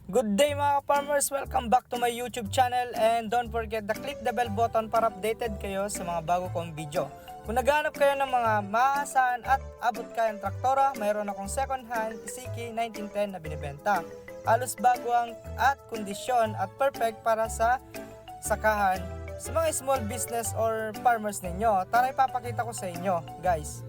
Good day mga farmers, welcome back to my YouTube channel and don't forget to click the bell button para updated kayo sa mga bago kong video. Kung naghahanap kayo ng mga maasahan at abot kayang traktora, mayroon akong second hand Isiki 1910 na binibenta. Halos bago ang at kondisyon at perfect para sa sakahan sa mga small business or farmers ninyo. Tara ipapakita ko sa inyo guys.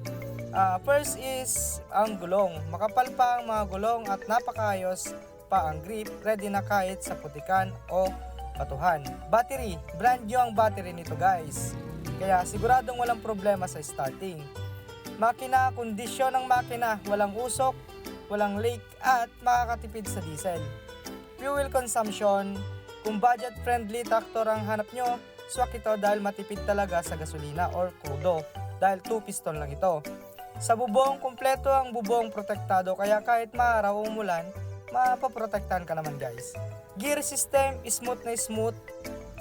First is ang gulong. Makapal pa ang mga gulong at napakaayos pa ang grip, ready na kahit sa putikan o batuhan. Battery, brand new ang battery nito guys. Kaya siguradong walang problema sa starting. Makina, kondisyon ng makina, walang usok, walang leak at makakatipid sa diesel. Fuel consumption, kung budget friendly tractor ang hanap nyo, swak ito dahil matipid talaga sa gasolina or crudo dahil 2 piston lang ito. Sa bubong, kumpleto ang bubong protektado kaya kahit maaraw o umulan, mapaprotektahan ka naman guys. Gear system, smooth na smooth.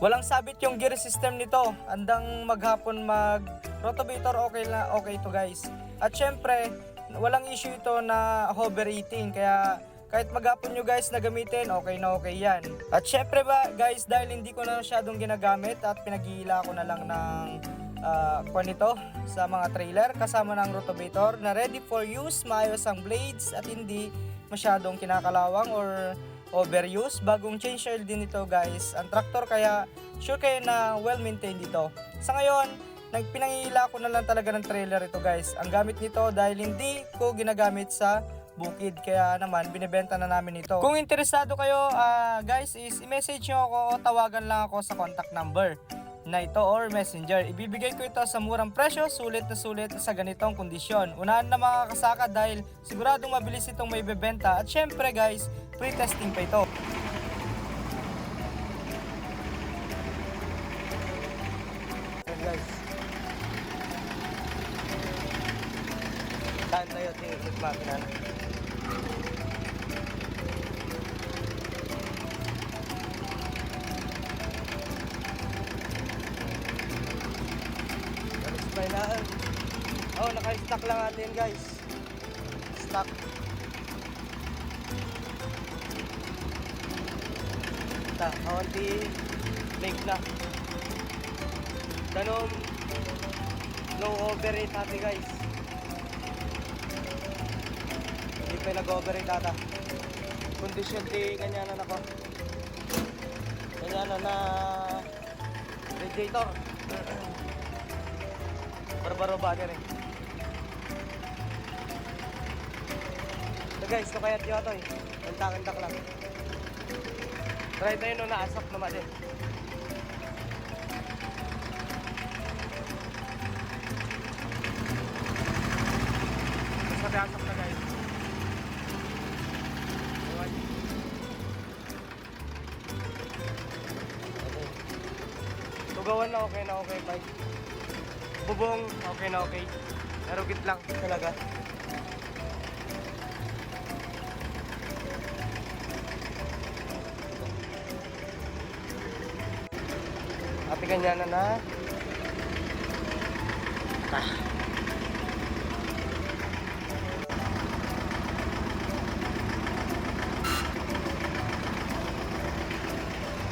Walang sabit yung gear system nito. Andang maghapon mag rotovator, okay ito guys. At syempre, walang issue ito na overheating. Kaya kahit maghapon nyo guys na gamitin, okay na okay yan. At syempre ba guys, dahil hindi ko na masyadong ginagamit at pinag-iila ko na lang ng nito sa mga trailer kasama ng rotovator na ready for use, maayos ang blades at hindi masyadong kinakalawang or overuse. Bagong change oil din ito guys ang traktor, kaya sure kayo na well maintained dito. Sa ngayon, nagpinangihila ko na lang talaga ng trailer ito guys. Ang gamit nito dahil hindi ko ginagamit sa bukid, kaya naman binibenta na namin ito. Kung interesado kayo guys, is i-message nyo ako o tawagan lang ako sa contact number na ito or messenger. Ibibigay ko ito sa murang presyo, sulit na sulit sa ganitong kondisyon. Unahan na mga kasaka dahil siguradong mabilis itong may bebenta. At syempre guys, pre-testing pa ito. Okay guys, saan tayo tingin makina na? Oh, naka-stock lang natin guys. Stock. Onti link na. Ganun low overrate natin guys. Hindi pa nag-overrate ata. Condition di ganyanan ako. Ganyanan na radiator. Barbaro bagay rin. So guys, kukayat nyo ito eh. Kantak-kantak lang. Try tayo nung naasap naman din. Mas mati-asap na guys. Okay. Tugawan na okay bike. Bubong, okay na okay. Narugit lang talaga. Ate kanya na.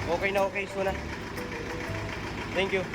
Okay na okay, so na. Thank you.